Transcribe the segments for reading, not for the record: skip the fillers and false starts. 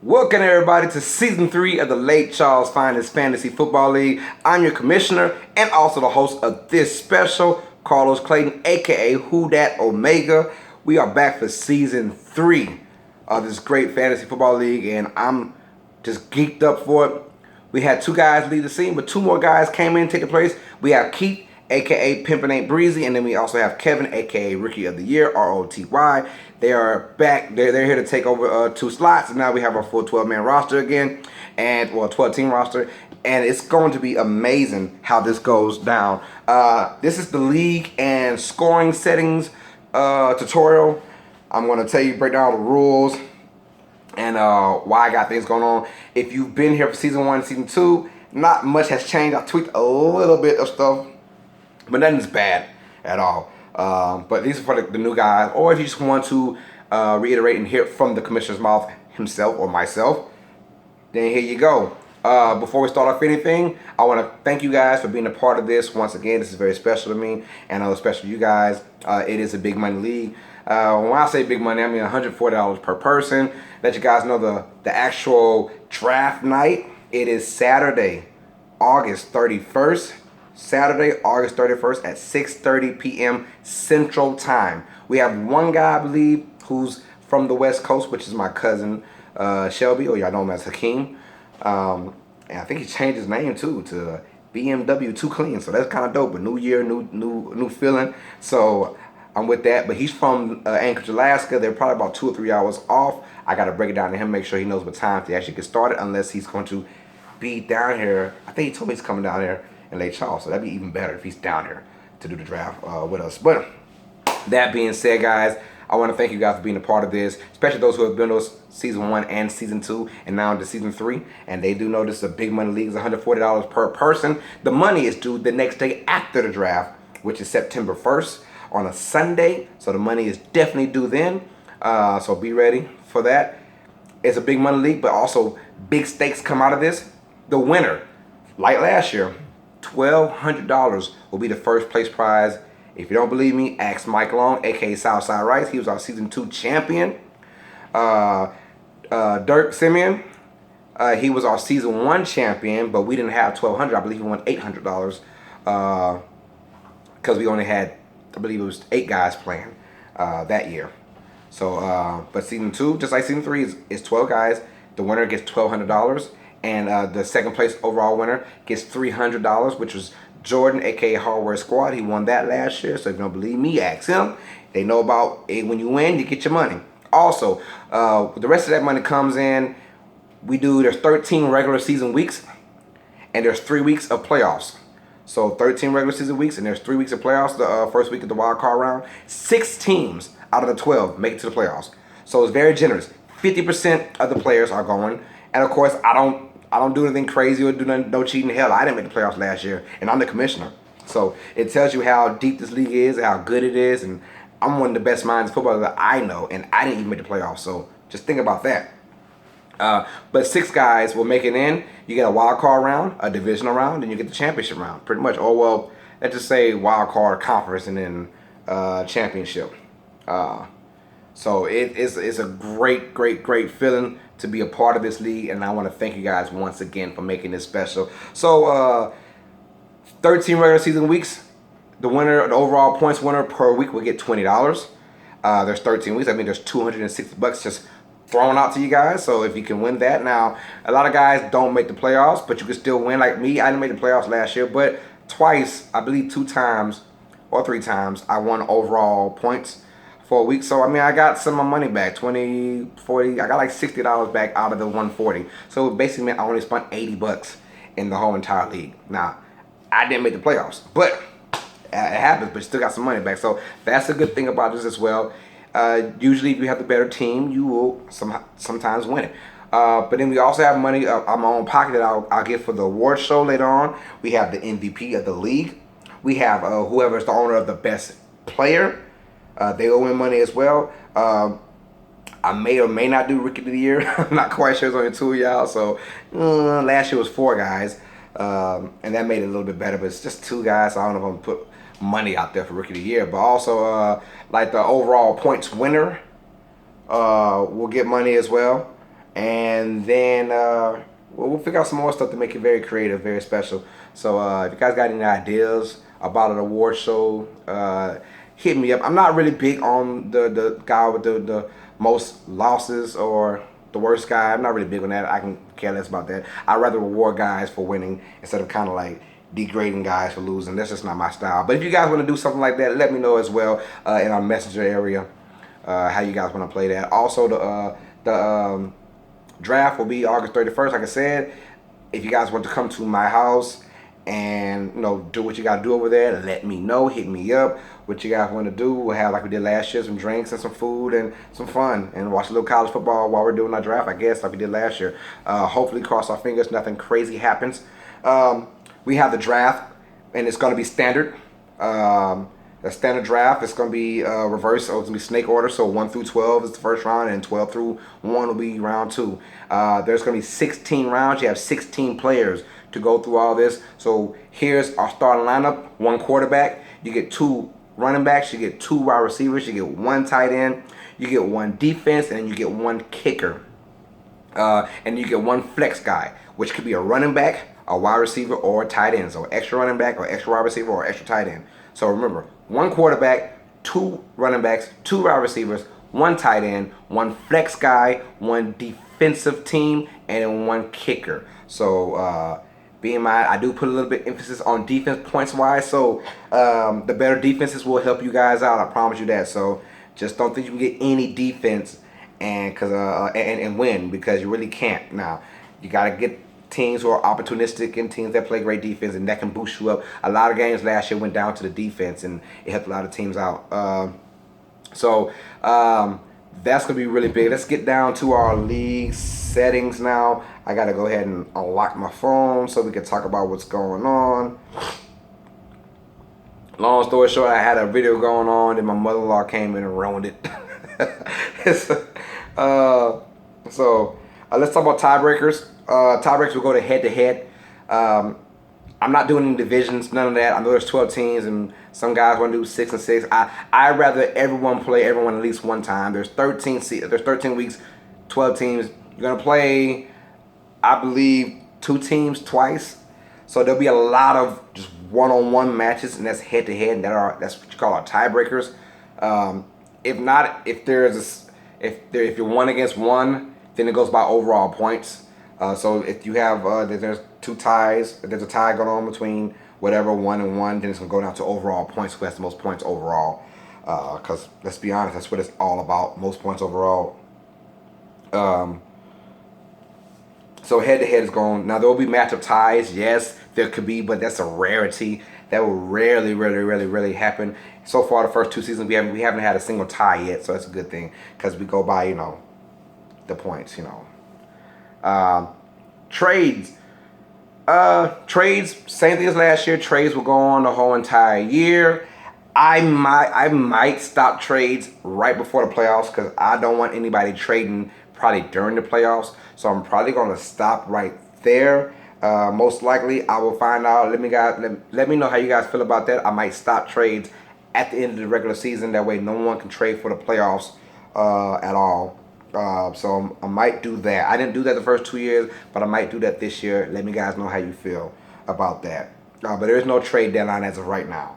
Welcome everybody to season 3 of the Lake Charles Finest Fantasy Football League. I'm your commissioner and also the host of this special, Carlos Clayton, aka Who Dat Omega. We are back for season 3 of this great fantasy football league, and I'm just geeked up for it. We had 2 guys lead the scene, but 2 more guys came in, taking place. We have Keith, aka Pimpin' Ain't Breezy, and then we also have Kevin, aka Rookie of the Year, ROTY. They are back. They're here to take over 2 slots, and now we have our full 12-man roster again, and 12-team roster, and it's going to be amazing how this goes down. This is the league and scoring settings tutorial. I'm going to tell you, break down the rules and why I got things going on. If you've been here for season 1, season 2, not much has changed. I tweaked a little bit of stuff, but nothing's bad at all. But these are for the new guys, or if you just want to reiterate and hear from the commissioner's mouth himself or myself, then here you go. Before we start off anything, I want to thank you guys for being a part of this. Once again, this is very special to me, and I know special to you guys. It is a big money league. When I say big money, I mean $140 per person. Let you guys know the actual draft night. It is Saturday, August 31st. Saturday, August 31st at 6:30 p.m. Central Time. We have one guy, I believe, who's from the West Coast, which is my cousin Shelby, or y'all know him as Hakeem. And I think he changed his name too to BMW Too Clean. So that's kind of dope. A new year, new feeling. So I'm with that. But he's from Anchorage, Alaska. They're probably about 2 or 3 hours off. I got to break it down to him, make sure he knows what time to actually get started, unless he's going to be down here. I think he told me he's coming down here in Lake Charles, so that'd be even better if he's down here to do the draft with us. But that being said, guys, I want to thank you guys for being a part of this, especially those who have been with us season 1 and season 2 and now into season 3, and they do know this is a big money league. It's $140 per person. The money is due the next day after the draft, which is September 1st on a Sunday, so the money is definitely due then. So be ready for that. It's a big money league, but also big stakes come out of this. The winner, like last year, $1,200 will be the first place prize. If you don't believe me, ask Mike Long, aka Southside Rice. He was our season 2 champion. Dirk Simeon, he was our season 1 champion, but we didn't have $1,200. I believe he won $800 because we only had, I believe it was 8 guys playing that year. So, but season 2, just like season 3, is 12 guys. The winner gets $1,200. And the second place overall winner gets $300, which was Jordan, aka Hardware Squad. He won that last year, so if you don't believe me, ask him. They know about it. When you win, you get your money. Also, the rest of that money comes in. There's 13 regular season weeks, and there's 3 weeks of playoffs. So 13 regular season weeks, and there's 3 weeks of playoffs. The first week of the wild card round. 6 teams out of the 12 make it to the playoffs. So it's very generous. 50% of the players are going, and of course, I don't do anything crazy or do no cheating. Hell, I didn't make the playoffs last year, and I'm the commissioner. So it tells you how deep this league is, how good it is, and I'm one of the best minds in football that I know, and I didn't even make the playoffs. So just think about that. But 6 guys will make it in. You get a wild card round, a divisional round, and you get the championship round, pretty much. Or well, let's just say wild card, conference, and then championship. So it's a great feeling to be a part of this league, and I want to thank you guys once again for making this special. So 13 regular season weeks, the overall points winner per week will get $20. There's 13 weeks. I mean, there's $260 just thrown out to you guys. So if you can win that, now a lot of guys don't make the playoffs, but you can still win. Like me, I didn't make the playoffs last year, but twice, I believe 2 times or 3 times, I won overall points for a week. So I mean, I got some of my money back, 20, 40. I got like $60 back out of the 140. So it basically meant I only spent $80 in the whole entire league. Now, I didn't make the playoffs, but it happens. But you still got some money back. So that's a good thing about this as well. Usually, if you have the better team, you will sometimes win it. But then we also have money on my own pocket that I'll get for the award show later on. We have the MVP of the league. We have whoever's the owner of the best player. They will win money as well. I may or may not do Rookie of the Year. I'm not quite sure. It's only 2 of y'all. So last year was 4 guys. And that made it a little bit better. But it's just 2 guys. So I don't know if I'm going to put money out there for Rookie of the Year. But also, like the overall points winner will get money as well. And then we'll figure out some more stuff to make it very creative, very special. So if you guys got any ideas about an award show, hit me up. I'm not really big on the guy with the most losses or the worst guy. I'm not really big on that. I can care less about that. I'd rather reward guys for winning instead of kind of like degrading guys for losing. That's just not my style. But if you guys want to do something like that, let me know as well in our messenger area how you guys want to play that. Also, the draft will be August 31st. Like I said, if you guys want to come to my house and do what you got to do over there, let me know. Hit me up. What you guys want to do? We'll have, like we did last year, some drinks and some food and some fun, and watch a little college football while we're doing our draft, I guess, like we did last year. Hopefully, cross our fingers, nothing crazy happens. We have the draft, and it's going to be standard. The standard draft, it's going to be reverse. So it's going to be snake order. So 1 through 12 is the first round, and 12 through 1 will be round 2. There's going to be 16 rounds. You have 16 players to go through all this. So here's our starting lineup. 1 quarterback. You get 2 running backs. You get 2 wide receivers. You get 1 tight end. You get 1 defense, and you get 1 kicker. And you get 1 flex guy, which could be a running back, a wide receiver, or a tight end. So extra running back or extra wide receiver or extra tight end. So remember, 1 quarterback, 2 running backs, 2 wide receivers, 1 tight end, 1 flex guy, 1 defensive team, and 1 kicker. So bear in mind, I do put a little bit emphasis on defense points-wise. So the better defenses will help you guys out. I promise you that. So just don't think you can get any defense and win, because you really can't. Now, you got to get teams who are opportunistic and teams that play great defense, and that can boost you up. A lot of games last year went down to the defense, and it helped a lot of teams out. That's going to be really big. Let's get down to our league settings now. I got to go ahead and unlock my phone so we can talk about what's going on. Long story short, I had a video going on, and my mother-in-law came in and ruined it. Let's talk about tiebreakers. Tiebreakers will go to head-to-head. I'm not doing any divisions, none of that. I know there's 12 teams, and some guys want to do 6 and 6. I'd rather everyone play everyone at least one time. There's 13 weeks, 12 teams. You're gonna play, I believe, 2 teams twice. So there'll be a lot of just one-on-one matches, and that's head-to-head, and that's what you call our tiebreakers. If you're 1 against 1, then it goes by overall points. So if you have there's 2 ties, if there's a tie going on between whatever 1 and 1, then it's gonna go down to overall points. Who has the most points overall? Because let's be honest, that's what it's all about. Most points overall. So head-to-head is going. Now there will be matchup ties. Yes, there could be, but that's a rarity. That will rarely happen. So far, the first 2 seasons we haven't had a single tie yet, so that's a good thing, because we go by the points. Trades. Trades, same thing as last year. Trades will go on the whole entire year. I might stop trades right before the playoffs, because I don't want anybody trading probably during the playoffs. So I'm probably going to stop right there. Most likely, I will find out. Let me know how you guys feel about that. I might stop trades at the end of the regular season. That way, no one can trade for the playoffs at all. So I might do that. I didn't do that the first 2 years, but I might do that this year. Let me guys know how you feel about that. But there is no trade deadline as of right now.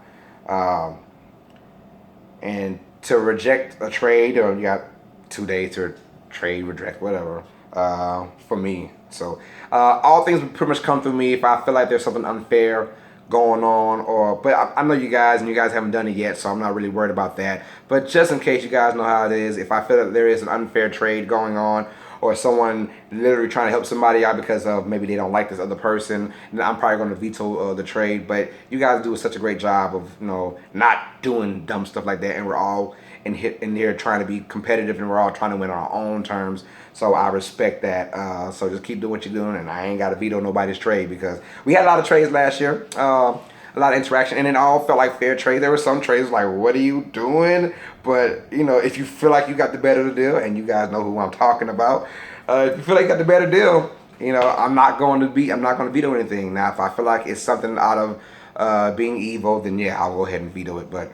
And to reject a trade, you got 2 days to trade, reject, whatever, for me. So all things will pretty much come through me if I feel like there's something unfair going on, but I know you guys, and you guys haven't done it yet, so I'm not really worried about that. But just in case you guys know how it is, if I feel that there is an unfair trade going on, or someone literally trying to help somebody out because of maybe they don't like this other person, then I'm probably going to veto the trade. But you guys do such a great job of not doing dumb stuff like that, and we're all in here trying to be competitive, and we're all trying to win on our own terms. So I respect that. So just keep doing what you're doing, and I ain't got to veto nobody's trade, because we had a lot of trades last year, a lot of interaction, and it all felt like fair trade. There were some trades like, what are you doing? But if you feel like you got the better deal, and you guys know who I'm talking about, if you feel like you got the better deal, I'm not going to veto anything. Now, if I feel like it's something out of being evil, then yeah, I'll go ahead and veto it. But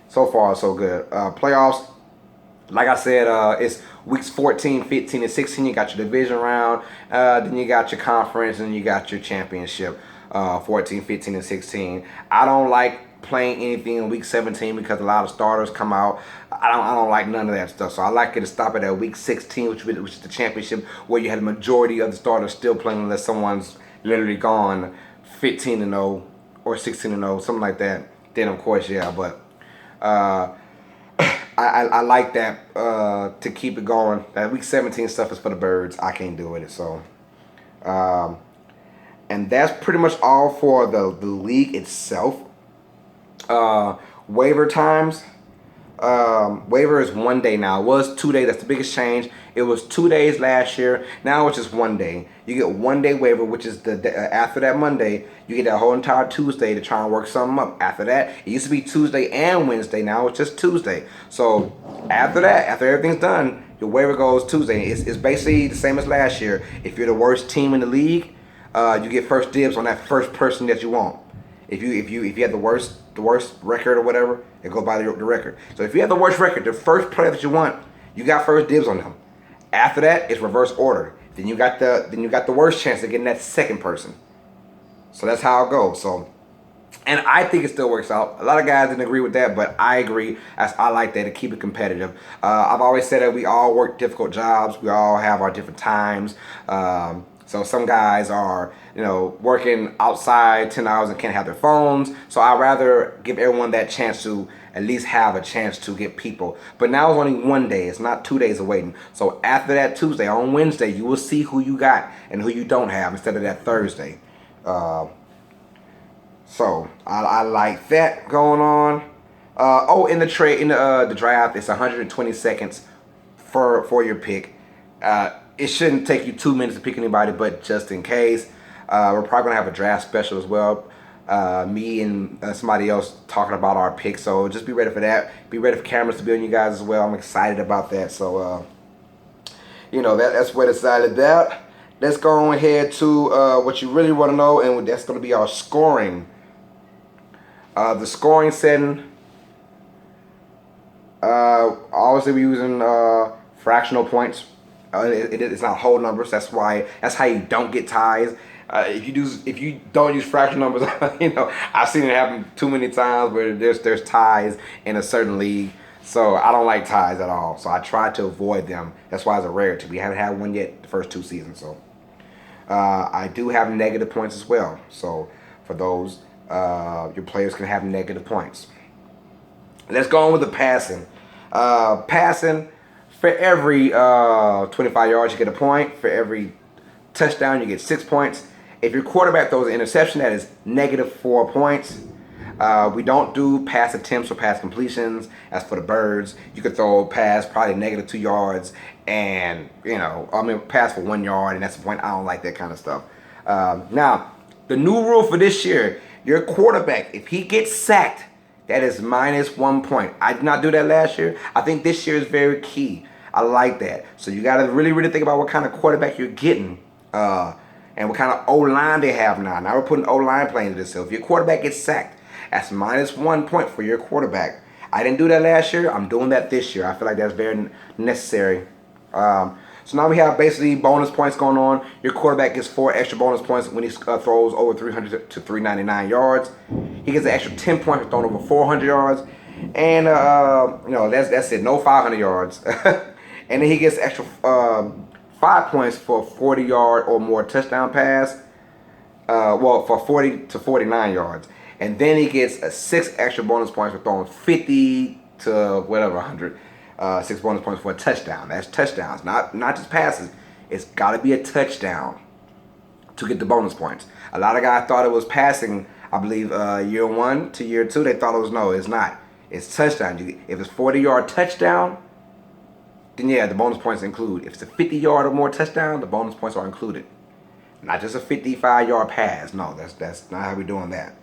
so far, so good. Playoffs. Like I said, it's weeks 14, 15, and 16. You got your division round, then you got your conference, and you got your championship, 14, 15, and 16. I don't like playing anything in week 17 because a lot of starters come out. I don't like none of that stuff. So I like it to stop it at week 16, which is the championship, where you had a majority of the starters still playing unless someone's literally gone 15-0 or 16-0, something like that. Then of course, yeah, but. I like that to keep it going. That week 17 stuff is for the birds. I can't do with it. So, um, and that's pretty much all for the league itself. Waiver times. Waiver is 1 day now. It was 2 days. That's the biggest change. It was 2 days last year. Now it's just 1 day. You get 1 day waiver, which is after that Monday. You get that whole entire Tuesday to try and work something up. After that, it used to be Tuesday and Wednesday. Now it's just Tuesday. So after that, after everything's done, your waiver goes Tuesday. It's basically the same as last year. If you're the worst team in the league, you get first dibs on that first person that you want. If you have the worst record or whatever, it goes by the record. So if you have the worst record, the first player that you want, you got first dibs on them. After that, it's reverse order. Then you got the worst chance of getting that second person. So that's how it goes. So, and I think it still works out. A lot of guys didn't agree with that, but I agree. I like that to keep it competitive. I've always said that we all work difficult jobs. We all have our different times. So some guys are, working outside 10 hours and can't have their phones. So I'd rather give everyone that chance to at least have a chance to get people. But now it's only 1 day. It's not 2 days of waiting. So after that Tuesday, on Wednesday, you will see who you got and who you don't have instead of that Thursday. So I like that going on. In the draft, it's 120 seconds for your pick. It shouldn't take you 2 minutes to pick anybody, but just in case, we're probably gonna have a draft special as well. Me and somebody else talking about our picks, so just be ready for that. Be ready for cameras to be on you guys as well. I'm excited about that. So, that's what decided that. Let's go ahead to what you really want to know, and that's going to be our scoring. The scoring setting. Obviously, we're using fractional points. It's not whole numbers. That's how you don't get ties. If you don't use fractional numbers, I've seen it happen too many times where there's ties in a certain league. So I don't like ties at all. So I try to avoid them. That's why it's a rarity. We haven't had one yet the first 2 seasons. So I do have negative points as well. So for those, your players can have negative points. Let's go on with the passing. Passing, for every 25 yards, you get a point. For every touchdown, you get 6 points. If your quarterback throws an interception, that is -4 points. We don't do pass attempts or pass completions. As for the birds, you could throw a pass probably -2 yards and, pass for 1 yard, and that's the point. I don't like that kind of stuff. Now, the new rule for this year, your quarterback, if he gets sacked, that is -1 point. I did not do that last year. I think this year is very key. I like that. So you got to really, really think about what kind of quarterback you're getting. And what kind of O-line they have now. Now we're putting O-line play into this. So if your quarterback gets sacked, that's -1 point for your quarterback. I didn't do that last year. I'm doing that this year. I feel like that's very necessary. So now we have basically bonus points going on. Your quarterback gets 4 extra bonus points when he throws over 300 to 399 yards. He gets an extra 10 points for throwing over 400 yards. And, that's it. No 500 yards. And then he gets extra 5 points for a 40-yard or more touchdown pass. For 40 to 49 yards. And then he gets 6 extra bonus points for throwing 50 to whatever, 100. 6 bonus points for a touchdown. That's touchdowns, not just passes. It's got to be a touchdown to get the bonus points. A lot of guys thought it was passing. I believe year 1 to year 2, they thought it was no. It's not. It's touchdown. If it's 40-yard touchdown, then yeah, the bonus points include. If it's a 50-yard or more touchdown, the bonus points are included. Not just a 55-yard pass. No, that's not how we're doing that.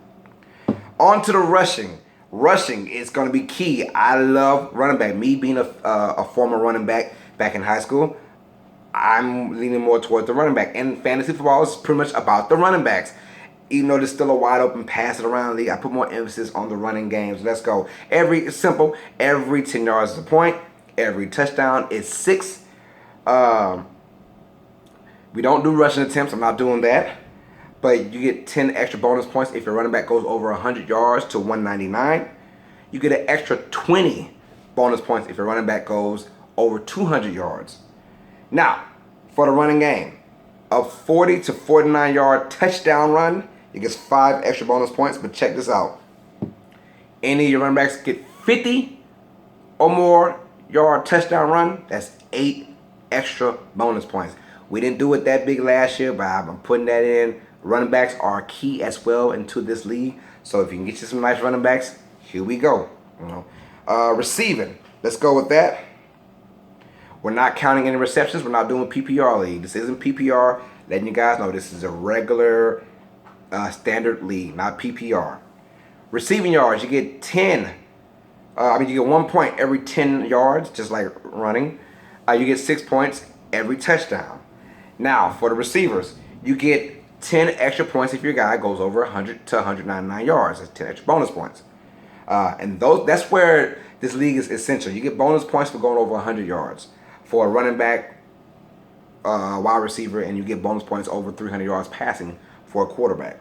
On to the rushing. Rushing is going to be key. I love running back. Me being a former running back in high school, I'm leaning more towards the running back. And fantasy football is pretty much about the running backs. Even though there's still a wide open pass it around league, I put more emphasis on the running games. Let's go. Every 10 yards is a point. every touchdown is 6. We don't do rushing attempts. I'm not doing that. But you get 10 extra bonus points if your running back goes over 100 yards to 199. You get an extra 20 bonus points if your running back goes over 200 yards. Now, for the running game, a 40 to 49 yard touchdown run, it gets 5 extra bonus points. But check this out. Any of your running backs get 50 or more yard touchdown run, that's 8 extra bonus points. We didn't do it that big last year, but I'm putting that in. Running backs are key as well into this league. So if you can get you some nice running backs, here we go. Receiving. Let's go with that. We're not counting any receptions. We're not doing PPR league. This isn't PPR. Letting you guys know this is a regular standard league, not PPR. Receiving yards, you get 10. You get 1 point every 10 yards, just like running. You get 6 points every touchdown. Now, for the receivers, you get 10 extra points if your guy goes over 100 to 199 yards. That's 10 extra bonus points. That's where this league is essential. You get bonus points for going over 100 yards. For a running back, wide receiver, and you get bonus points over 300 yards passing for a quarterback.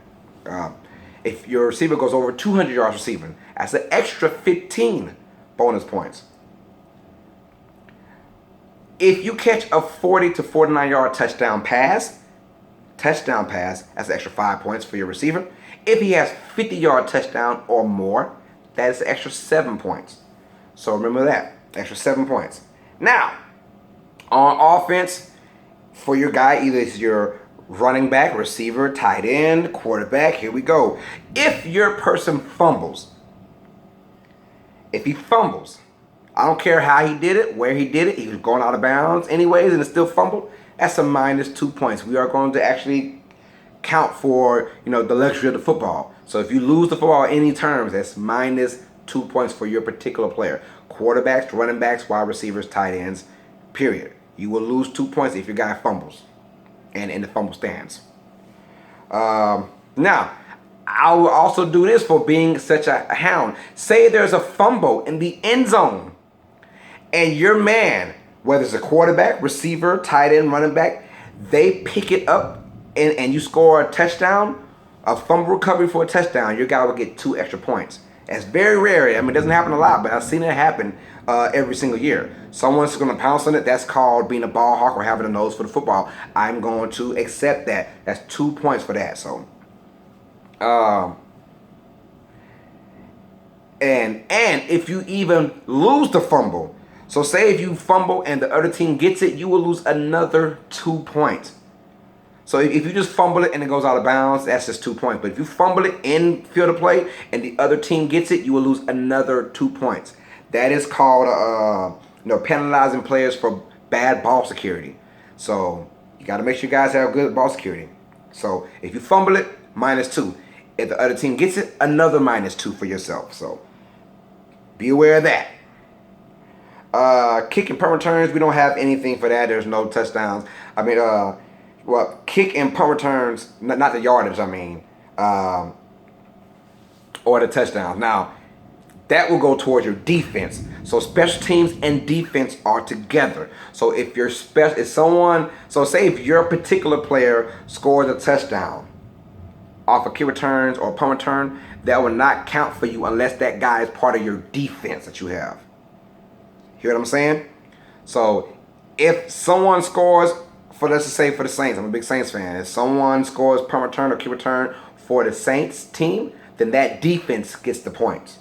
If your receiver goes over 200 yards receiving, that's an extra 15 bonus points. If you catch a 40 to 49 yard touchdown pass, that's an extra 5 points for your receiver. If he has 50 yard touchdown or more, that is an extra 7 points. So remember that, extra 7 points. Now, on offense, for your guy, either it's your running back, receiver, tight end, quarterback, here we go. If your person fumbles, I don't care how he did it, where he did it, he was going out of bounds anyways and it still fumbled, that's a minus 2 points. We are going to actually count for, the luxury of the football. So if you lose the football in any terms, that's minus 2 points for your particular player. Quarterbacks, running backs, wide receivers, tight ends, period. You will lose 2 points if your guy fumbles and in the fumble stands. Now, I will also do this for being such a hound. Say there's a fumble in the end zone and your man, whether it's a quarterback, receiver, tight end, running back, they pick it up and you score a touchdown, a fumble recovery for a touchdown, your guy will get 2 extra points. That's very rare. I mean, it doesn't happen a lot, but I've seen it happen every single year. Someone's going to pounce on it. That's called being a ball hawk or having a nose for the football. I'm going to accept that. That's 2 points for that. So, and if you even lose the fumble, so say if you fumble and the other team gets it, you will lose another 2 points. So if you just fumble it and it goes out of bounds, that's just 2 points. But if you fumble it in field of play and the other team gets it, you will lose another 2 points. That is called penalizing players for bad ball security. So you got to make sure you guys have good ball security. So if you fumble it, minus 2. If the other team gets it, another minus 2 for yourself. So be aware of that. Kick and punt returns, we don't have anything for that. There's no touchdowns. Kick and punt returns, not the yardage, or the touchdowns. Now, that will go towards your defense. So special teams and defense are together. So if say if your particular player scores a touchdown off of kick returns or punt return, that will not count for you unless that guy is part of your defense that you have. Hear what I'm saying? So if someone scores let's just say for the Saints, I'm a big Saints fan. If someone scores punt return or kick return for the Saints team, then that defense gets the points.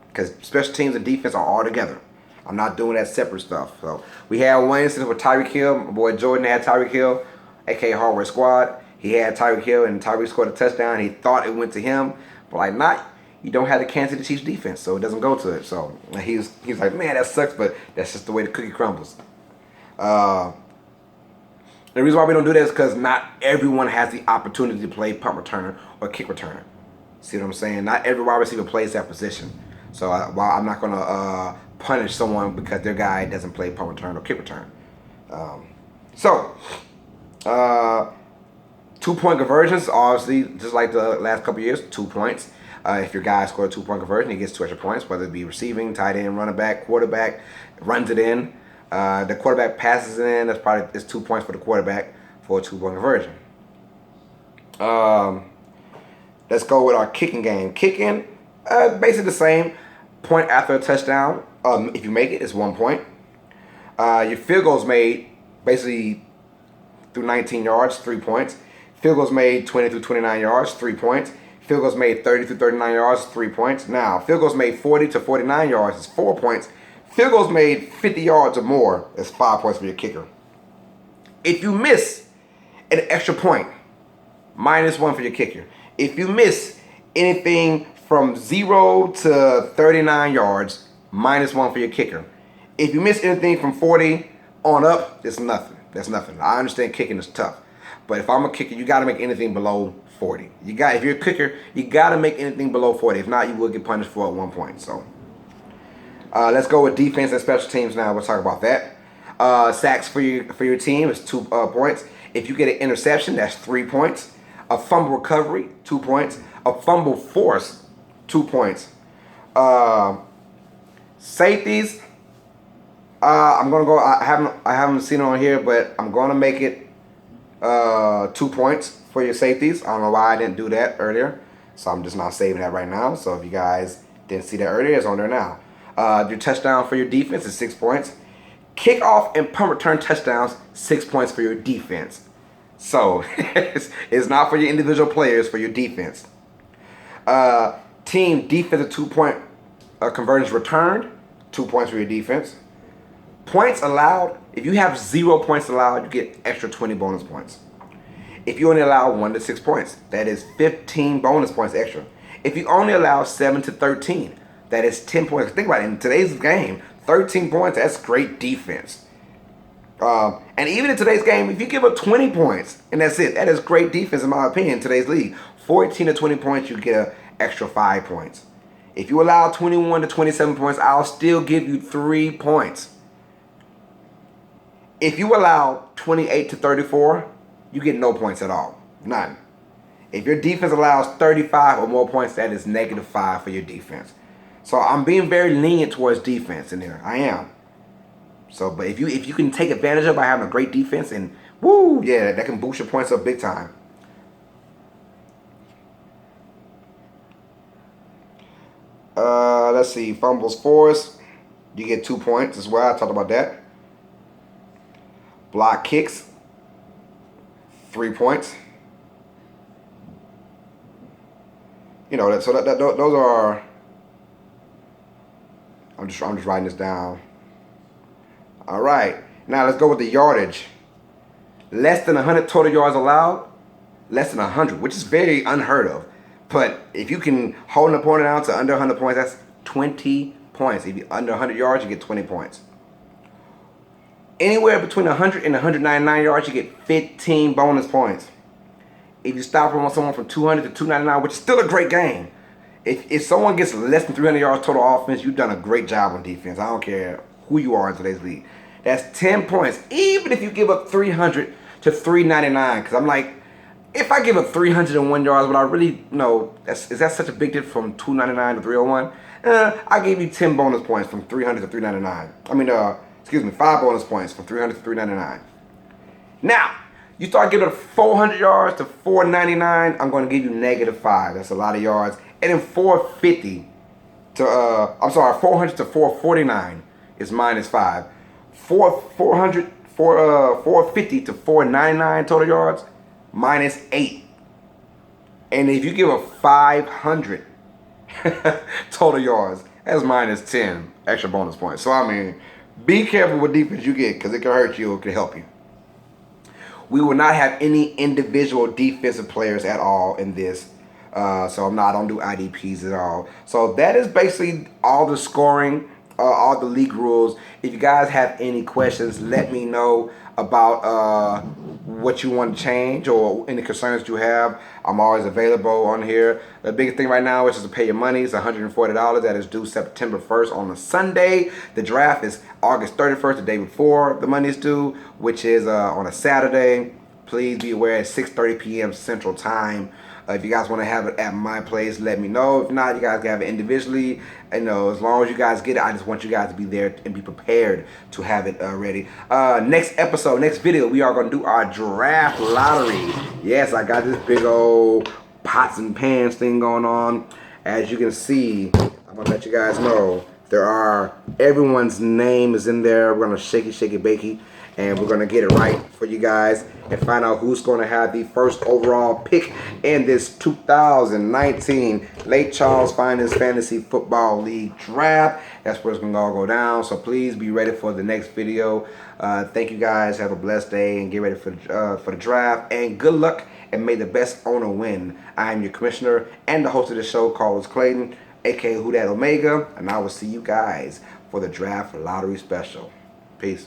Because special teams and defense are all together. I'm not doing that separate stuff. So we had one instance with Tyreek Hill. My boy Jordan had Tyreek Hill, aka Hardware Squad. He had Tyreek Hill and Tyreek scored a touchdown. He thought it went to him, but you don't have the Kansas City Chiefs defense, so it doesn't go to it. So he's like, man, that sucks, but that's just the way the cookie crumbles. The reason why we don't do that is because not everyone has the opportunity to play punt returner or kick returner. See what I'm saying? Not every wide receiver plays that position. So while I'm not going to punish someone because their guy doesn't play punt return or kick return. 2-point conversions, obviously, just like the last couple of years, 2 points. If your guy scored a 2-point conversion, he gets 2 extra points, whether it be receiving, tight end, running back, quarterback, runs it in. The quarterback passes in. It's 2 points for the quarterback for a 2-point conversion. Let's go with our kicking game. Kicking, basically the same. Point after a touchdown. If you make it, it's 1 point. Your field goals made basically through 19 yards, 3 points. Field goals made 20 through 29 yards, 3 points. Field goals made 30 through 39 yards, 3 points. Now, field goals made 40 to 49 yards is 4 points. Field goals made 50 yards or more is 5 points for your kicker. If you miss an extra point, -1 for your kicker. If you miss anything from 0 to 39 yards, -1 for your kicker. If you miss anything from 40 on up, it's nothing. That's nothing. I understand kicking is tough, but if I'm a kicker, you got to make anything below 40. If you're a kicker, you got to make anything below 40. If not, you will get punished for 1 point. So let's go with defense and special teams now. We'll talk about that. Sacks for your team is 2 points. If you get an interception, that's 3 points. A fumble recovery, 2 points. A fumble force, 2 points. Safeties, I'm gonna go. I haven't seen it on here, but I'm gonna make it 2 points for your safeties. I don't know why I didn't do that earlier, so I'm just not saving that right now. So if you guys didn't see that earlier, it's on there now. Your touchdown for your defense is 6 points. Kickoff and punt return touchdowns, 6 points for your defense. So it's not for your individual players, for your defense. Team defensive 2-point conversions returned, 2 points for your defense. Points allowed, if you have 0 points allowed, you get extra 20 bonus points. If you only allow 1 to 6 points, that is 15 bonus points extra. If you only allow 7 to 13, that is 10 points. Think about it, in today's game, 13 points, that's great defense. And even in today's game, if you give up 20 points, and that's it, that is great defense in my opinion in today's league. 14 to 20 points, you get an extra 5 points. If you allow 21 to 27 points, I'll still give you 3 points. If you allow 28 to 34, you get no points at all. None. If your defense allows 35 or more points, that is -5 for your defense. So I'm being very lenient towards defense in there. I am. So, but if you can take advantage of by having a great defense, and woo, yeah, that can boost your points up big time. Let's see, fumbles forced, you get 2 points as well. I talked about that. Block kicks, 3 points. You know that. So those are. I'm just writing this down. All right, now let's go with the yardage. Less than 100 total yards allowed, less than 100, which is very unheard of. But if you can hold an opponent down to under 100 points, that's 20 points. If you're under 100 yards, you get 20 points. Anywhere between 100 and 199 yards, you get 15 bonus points. If you stop someone from 200 to 299, which is still a great game. If someone gets less than 300 yards total offense, you've done a great job on defense. I don't care who you are in today's league. That's 10 points, even if you give up 300 to 399. Because I'm like, if I give up 301 yards, would I really know? Is that such a big difference from 299 to 301? I gave you 10 bonus points from 300 to 399. I mean, 5 bonus points from 300 to 399. Now, you start giving up 400 yards to 499, I'm going to give you -5. That's a lot of yards. And then 450 to, 400 to 449 is -5. 450 to 499 total yards, -8. And if you give up 500 total yards, that's -10 extra bonus points. So, I mean, be careful what defense you get, because it can hurt you or it can help you. We will not have any individual defensive players at all in this. So I don't do IDPs at all. So that is basically all the scoring, all the league rules. If you guys have any questions, let me know about what you want to change or any concerns you have. I'm always available on here. The biggest thing right now is just to pay your money. It's $140. That is due September 1st on a Sunday. The draft is August 31st, the day before the money is due, which is on a Saturday. Please be aware at 6:30 p.m. Central Time. If you guys want to have it at my place, let me know. If not, you guys can have it individually. As long as you guys get it, I just want you guys to be there and be prepared to have it ready. Next episode, next video, we are going to do our draft lottery. Yes, I got this big old pots and pans thing going on. As you can see, I'm going to let you guys know. Everyone's name is in there. We're going to shake it, bakey. And we're going to get it right for you guys and find out who's going to have the first overall pick in this 2019 Lake Charles Finest Fantasy Football League Draft. That's where it's going to all go down. So please be ready for the next video. Thank you guys. Have a blessed day and get ready for the draft. And good luck and may the best owner win. I am your commissioner and the host of the show, Carlos Clayton, aka Who Dat Omega. And I will see you guys for the draft lottery special. Peace.